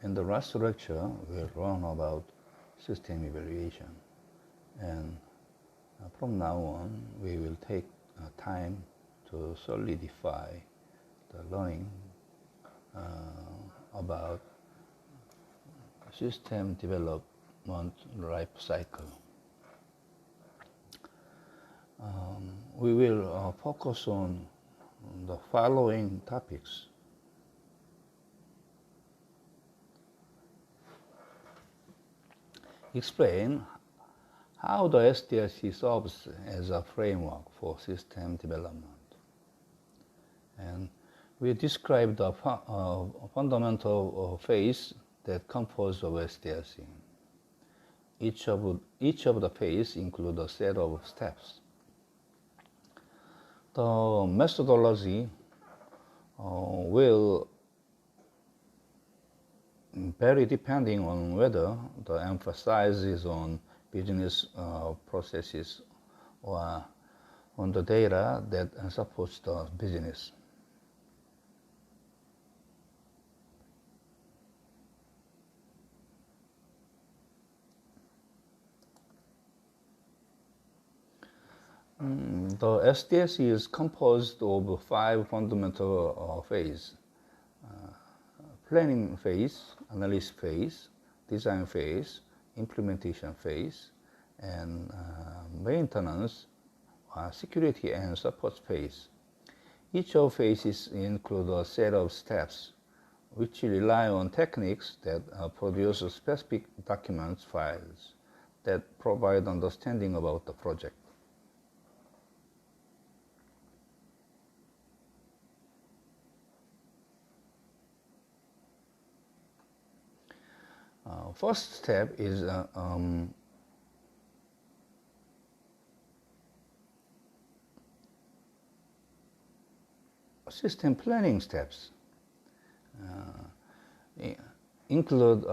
In the last lecture, we'll learn about system evaluation. And from now on, we will take time to solidify the learning about system development life cycle. We will focus on the following topics. Explain how the SDLC serves as a framework for system development. And we describe the fundamental phase that compose of SDLC. Each of the phases include a set of steps. The methodology will vary depending on whether the emphasis is on business processes or on the data that supports the business. The SDLC is composed of 5 fundamental phases. Planning phase, analysis phase, design phase, implementation phase, and maintenance, security and support phase. Each of phases include a set of steps which rely on techniques that produce specific documents files that provide understanding about the project. First step is system planning steps. Include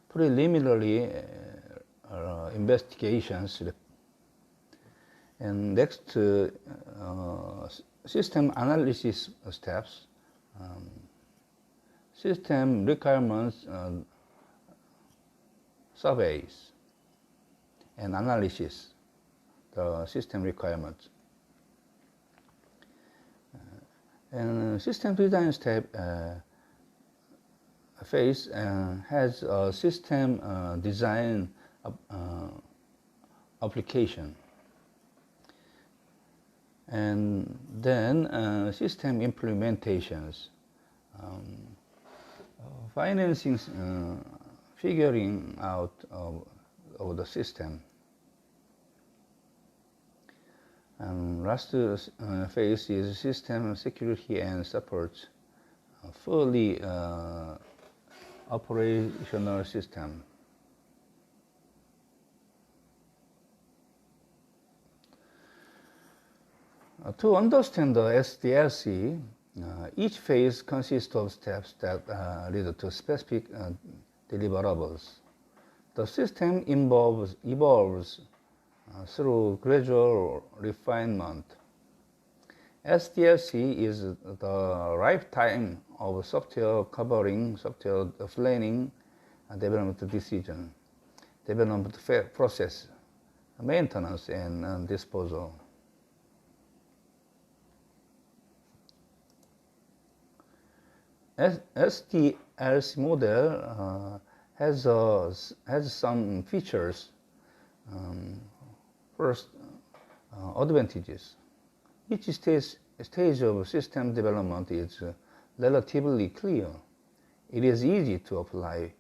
preliminary investigations, and next system analysis steps. System requirements surveys and analysis, the system requirements. And system design step phase has a system design application. And then system implementations. Financing, figuring out of the system. And last phase is system security and support, fully operational system. To understand the SDLC, each phase consists of steps that lead to specific deliverables. The system evolves through gradual refinement. SDLC is the lifetime of software covering software planning, development decision, development process, maintenance, and disposal. SDLC model has some features. First, advantages. Each stage of system development is relatively clear. It is easy to apply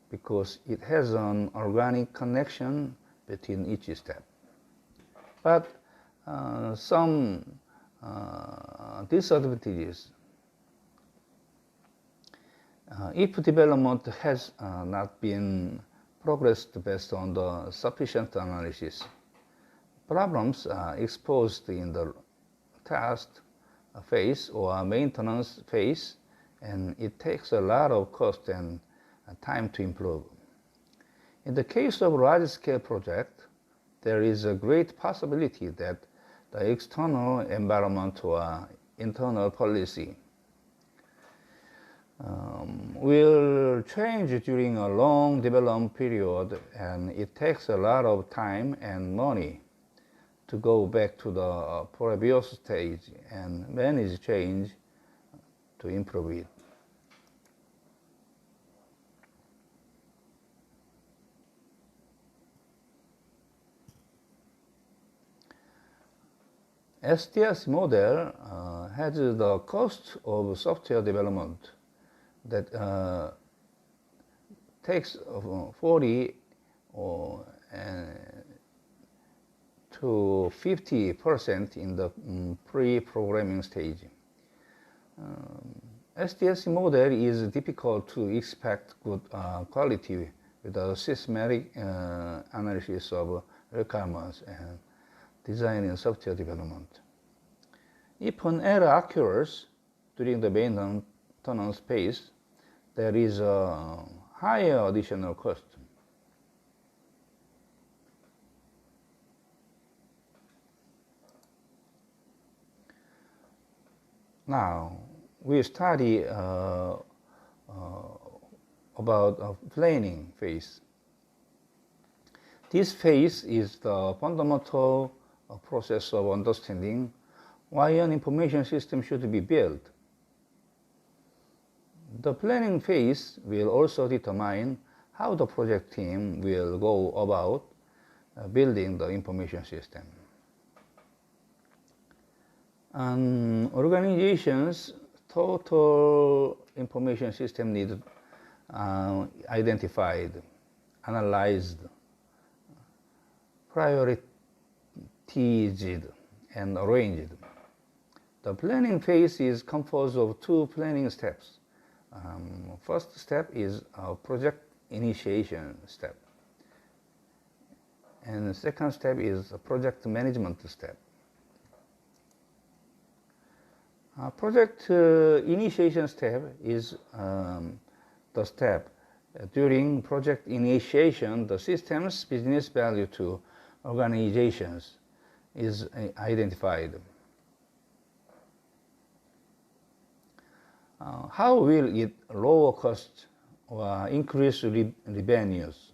because it has an organic connection between each step. But some disadvantages. If development has not been progressed based on the sufficient analysis, problems are exposed in the test phase or maintenance phase, and it takes a lot of cost and time to improve. In the case of large-scale project, there is a great possibility that the external environment or internal policy will change during a long development period, and it takes a lot of time and money to go back to the previous stage and manage change to improve it. SDLC model has the cost of software development that takes 40 to 50% in the pre-programming stage. SDLC model is difficult to expect good quality with a systematic analysis of requirements and design and software development. If an error occurs during the maintenance phase, there is a higher additional cost. Now, we study about a planning phase. This phase is the fundamental process of understanding why an information system should be built. The planning phase will also determine how the project team will go about building the information system. An organization's total information system needs identified, analyzed, prioritized, and arranged. The planning phase is composed of two planning steps. First step is a project initiation step, and the second step is a project management step. Project initiation step is the step during project initiation the system's business value to organizations is identified. How will it lower costs or increase revenues?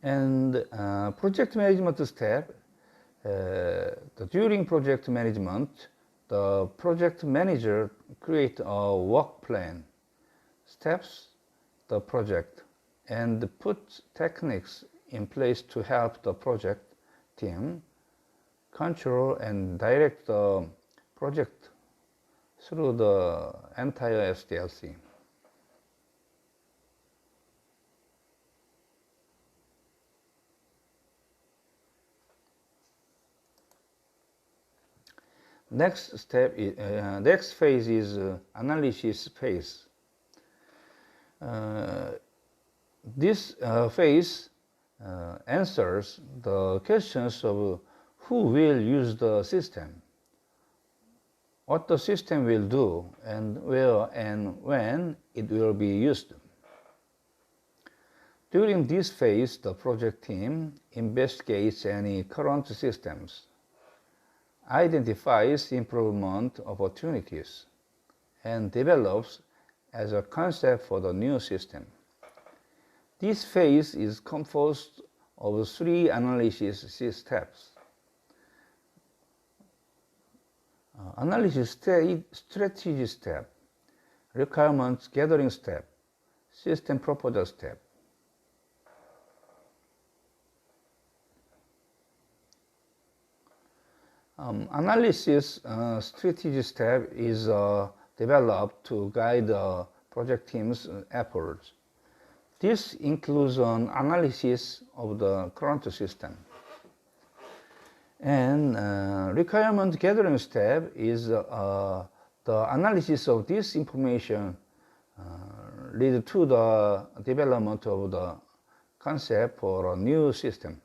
And project management step, during project management, the project manager creates a work plan, steps the project, and puts techniques in place to help the project team control and direct the project through the entire SDLC. Next phase is analysis phase. This phase answers the questions of who will use the system, what the system will do, and where and when it will be used. During this phase, the project team investigates any current systems, identifies improvement opportunities, and develops as a concept for the new system. This phase is composed of three analysis steps. Analysis strategy step, requirements gathering step, system proposal step. Analysis strategy step is developed to guide the project team's efforts. This includes an analysis of the current system. And requirement gathering step is the analysis of this information lead to the development of the concept for a new system.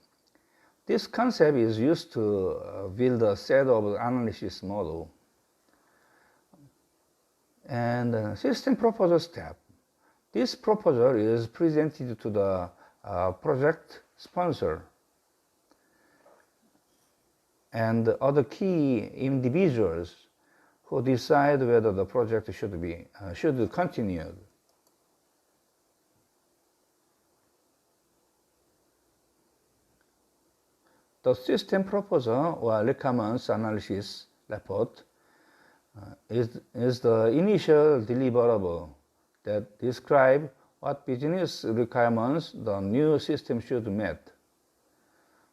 This concept is used to build a set of analysis model. And system proposal step. This proposal is presented to the project sponsor and other key individuals who decide whether the project should continue. The system proposal or requirements analysis report is the initial deliverable that describe what business requirements the new system should meet.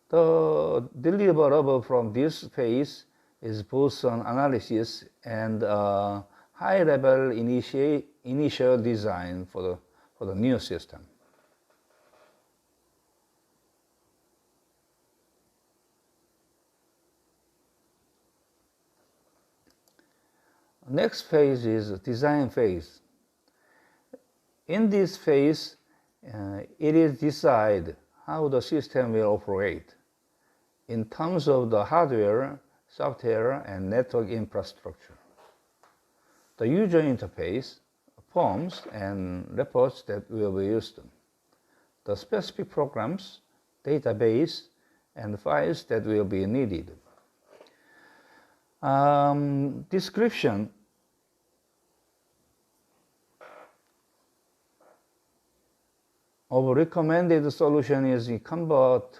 The deliverable from this phase is both an analysis and a high-level initial design for the new system. Next phase is design phase. In this phase, it is decided how the system will operate in terms of the hardware, software, and network infrastructure, the user interface, forms, and reports that will be used, the specific programs, database, and files that will be needed. Description of recommended solution is converted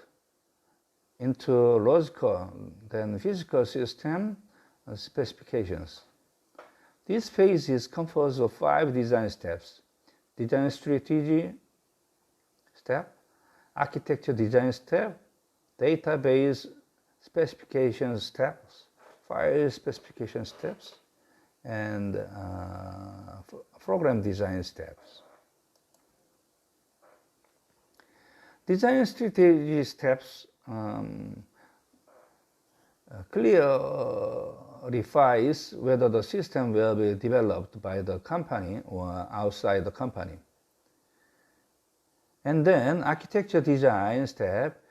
into logical, then physical system specifications. This phase is composed of 5 design steps: design strategy step, architecture design step, database specification steps, file specification steps, and program design steps. Design strategy steps clarifies whether the system will be developed by the company or outside the company. And then architecture design step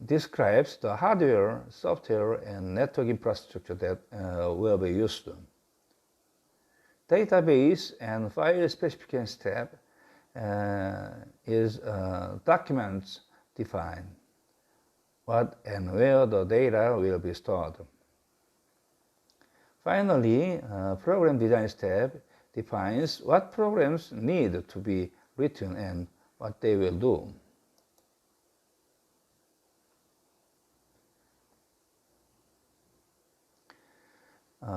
describes the hardware, software, and network infrastructure that will be used. Database and file specification step is documents define what and where the data will be stored. Finally, program design step defines what programs need to be written and what they will do.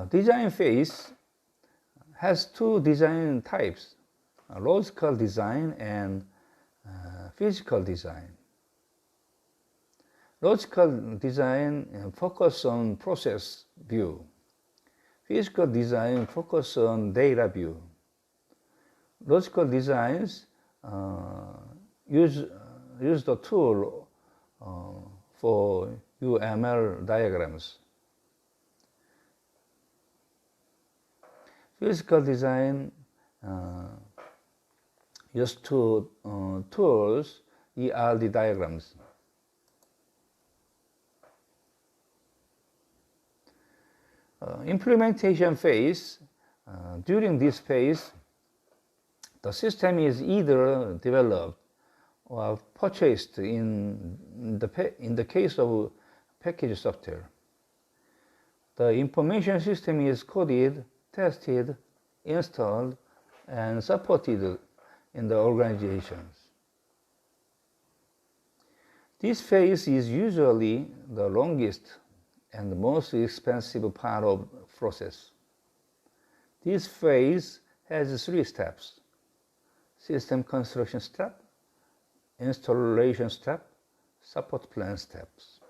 Design phase has 2 design types: logical design and physical design. Logical design focuses on process view. Physical design focuses on data view. Logical designs use the tool for UML diagrams. Physical design use two tools, ERD diagrams. Implementation phase. During this phase, the system is either developed or purchased in the case of packaged software. The information system is coded, tested, installed, and supported in the organizations. This phase is usually the longest and the most expensive part of the process. This phase has 3 steps: system construction step, installation step, support plan steps.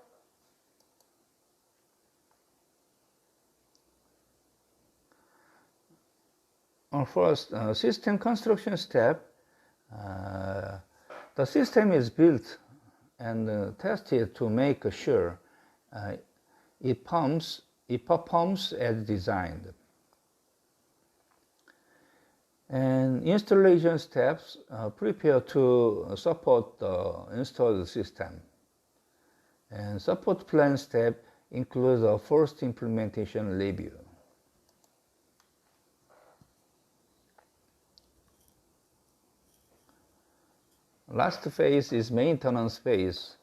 First, system construction step. The system is built and tested to make sure it performs as designed. And installation steps prepare to support the installed system. And support plan step includes a first implementation review. Last phase is maintenance phase.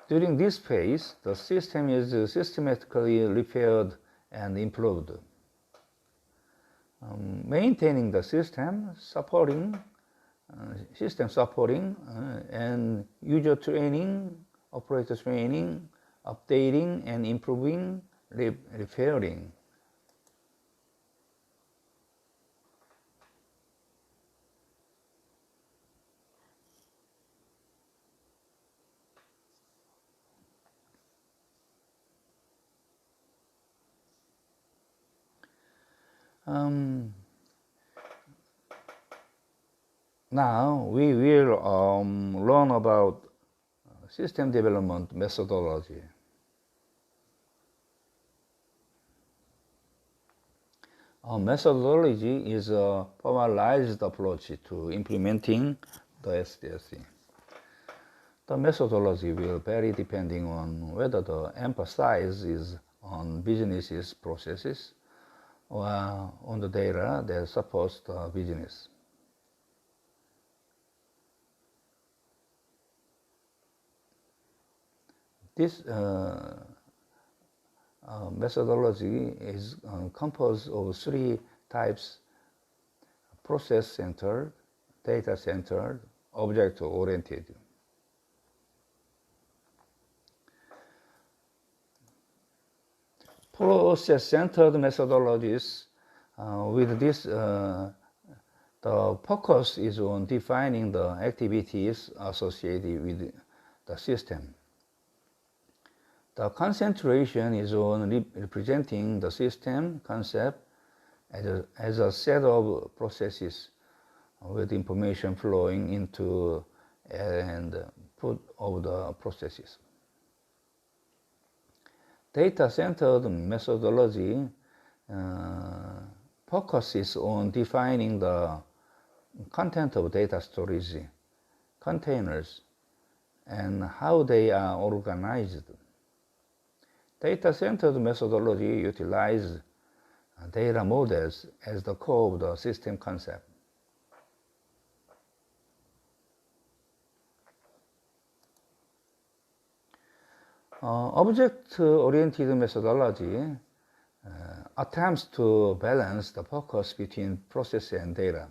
During this phase, the system is systematically repaired and improved. maintaining the system, supporting and user training, operator training, updating and improving, repairing. Now we will learn about system development methodology. Our methodology is a formalized approach to implementing the SDLC. The methodology will vary depending on whether the emphasis is on business's processes or on the data that supports the business. This methodology is composed of three types: process-centered, data-centered, object-oriented. Process-centered methodologies, with this, the focus is on defining the activities associated with the system. The concentration is on representing the system concept as a set of processes with information flowing into and put of the processes. Data-centered methodology focuses on defining the content of data storage containers and how they are organized. Data-centered methodology utilizes data models as the core of the system concept. Object-oriented methodology attempts to balance the focus between process and data.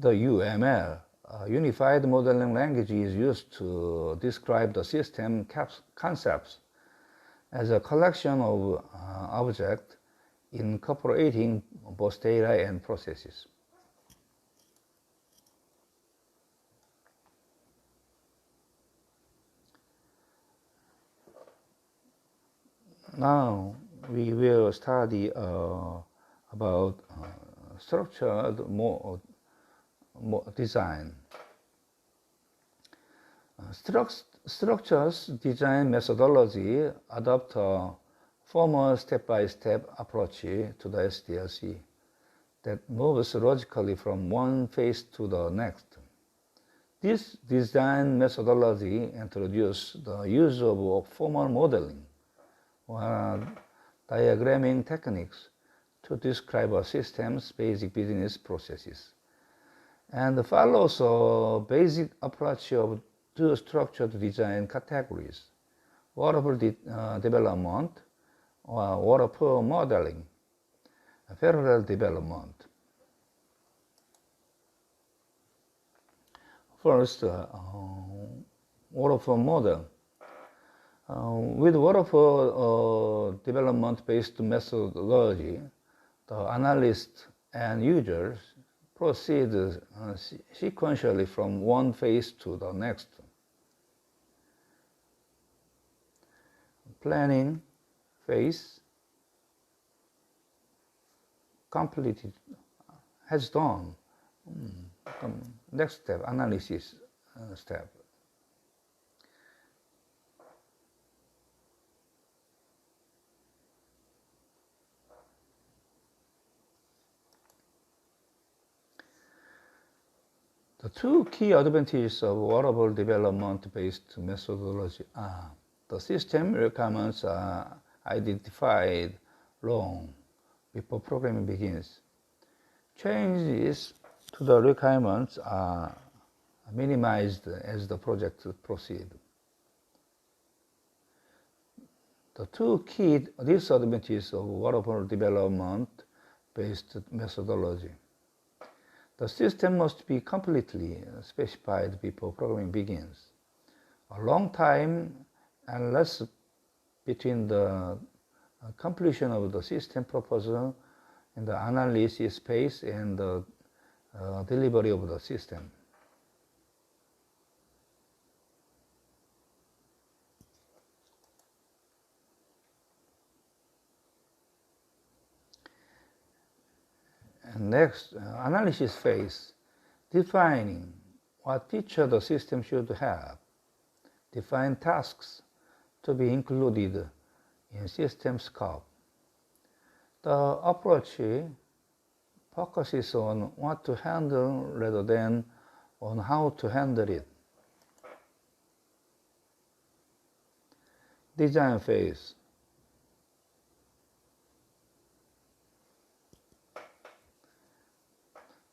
The UML, Unified Modeling Language, is used to describe the system concepts as a collection of objects incorporating both data and processes. Now we will study about structured design. Structures design methodology adopt a formal step-by-step approach to the SDLC that moves logically from one phase to the next. This design methodology introduces the use of formal modeling or diagramming techniques to describe a system's basic business processes, and follows a basic approach of two structured design categories: waterfall development or waterfall modeling, parallel development. First, waterfall model. With waterfall development-based methodology, the analysts and users proceed sequentially from one phase to the next. Planning phase completed, has done. Next step, analysis step. The two key advantages of waterfall development-based methodology are: the system requirements are identified long before programming begins. Changes to the requirements are minimized as the project proceeds. The two key disadvantages of waterfall development based methodology. The system must be completely specified before programming begins. A long time and less between the completion of the system proposal in the analysis phase and the delivery of the system. And next, analysis phase, defining what feature the system should have, define tasks to be included in system scope. The approach focuses on what to handle rather than on how to handle it. Design phase.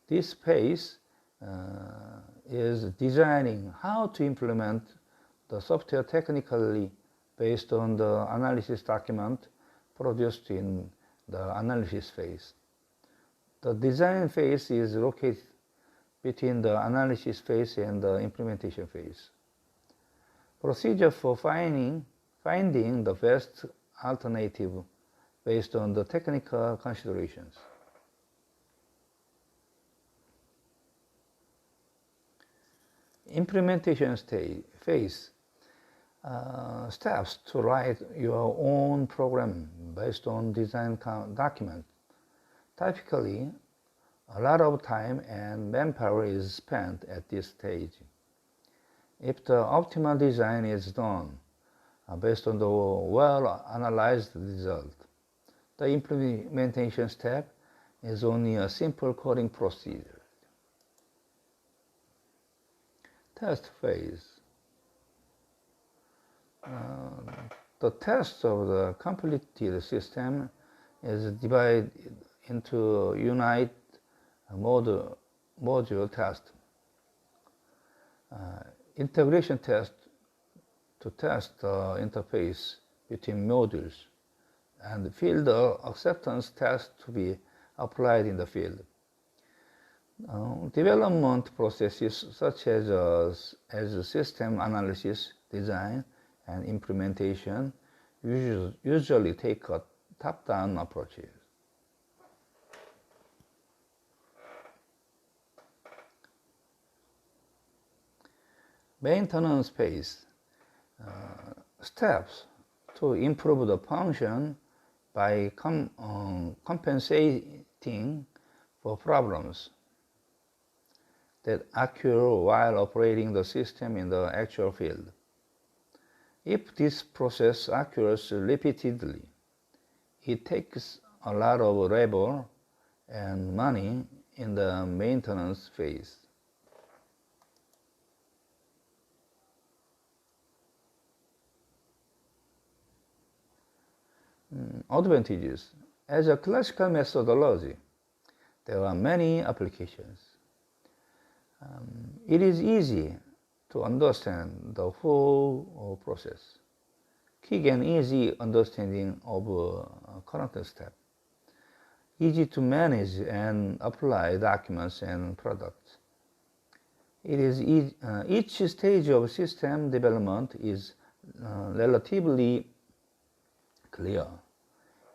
This phase is designing how to implement the software technically based on the analysis document produced in the analysis phase. The design phase is located between the analysis phase and the implementation phase. Procedure for finding the best alternative based on the technical considerations. Implementation phase, steps to write your own program based on design document. Typically, a lot of time and manpower is spent at this stage. If the optimal design is done based on the well-analyzed result, the implementation step is only a simple coding procedure. Test phase. The test of the completed system is divided into unit module test, integration test to test the interface between modules, and field acceptance test to be applied in the field. Development processes such as system analysis, design, and implementation usually take a top-down approach. Maintenance phase, steps to improve the function by compensating for problems that occur while operating the system in the actual field. If this process occurs repeatedly, it takes a lot of labor and money in the maintenance phase. Advantages. As a classical methodology, there are many applications. It is easy to understand the whole process. Quick and easy understanding of current step. Easy to manage and apply documents and products. It is each stage of system development is relatively clear.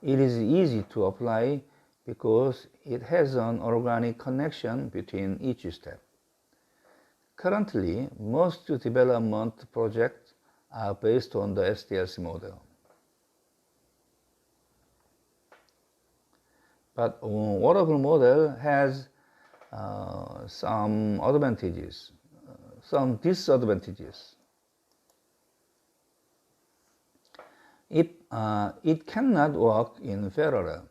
It is easy to apply because it has an organic connection between each step. Currently, most development projects are based on the SDLC model. But waterfall model has some advantages, some disadvantages. It cannot work in parallel.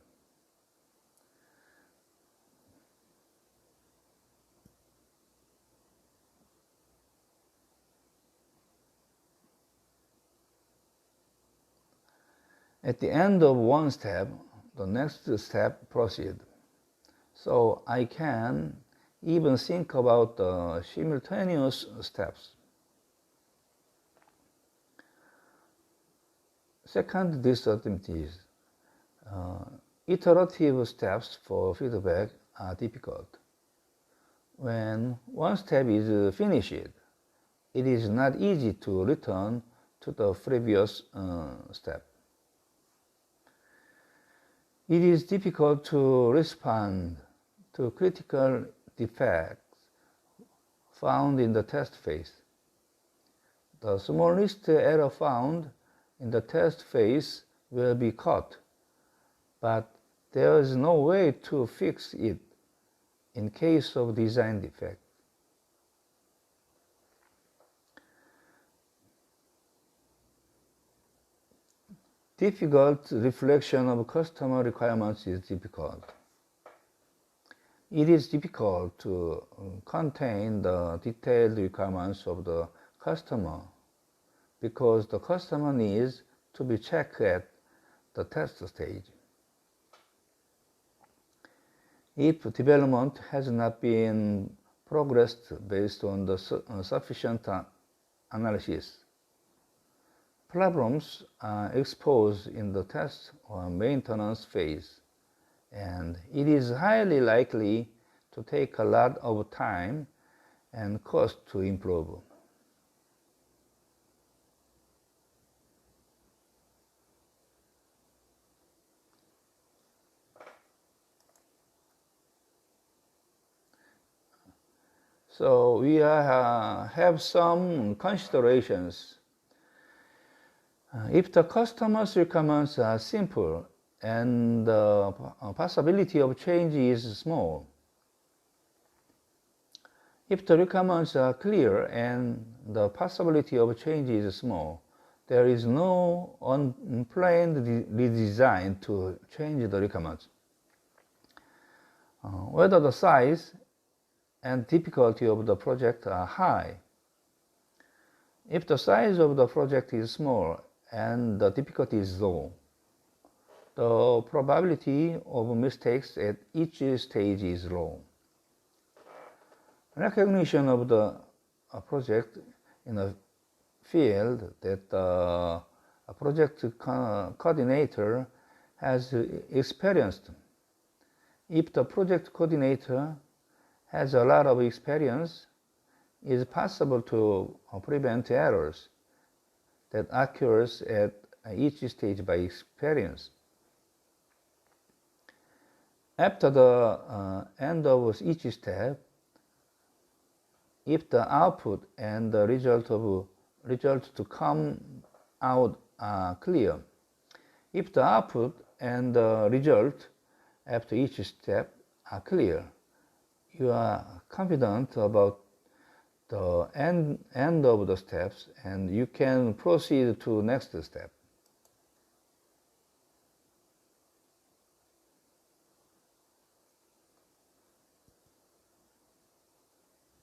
At the end of one step, the next step proceeds. So I can even think about the simultaneous steps. Second disadvantage, iterative steps for feedback are difficult. When one step is finished, it is not easy to return to the previous step. It is difficult to respond to critical defects found in the test phase. The smallest error found in the test phase will be caught, but there is no way to fix it in case of design defect. Difficult reflection of customer requirements is difficult. It is difficult to contain the detailed requirements of the customer because the customer needs to be checked at the test stage. If development has not been progressed based on the sufficient analysis, problems are exposed in the test or maintenance phase, and it is highly likely to take a lot of time and cost to improve. So we have some considerations. If the customer's requirements are simple and the possibility of change is small, if the requirements are clear and the possibility of change is small, there is no unplanned redesign to change the requirements. Whether the size and difficulty of the project are high. If the size of the project is small and the difficulty is low, the probability of mistakes at each stage is low. Recognition of the project in a field that the project coordinator has experienced. If the project coordinator has a lot of experience, it is possible to prevent errors that occurs at each stage by experience. After the end of each step, if the output and the result to come out are clear, if the output and the result after each step are clear, you are confident about the end of the steps and you can proceed to next step.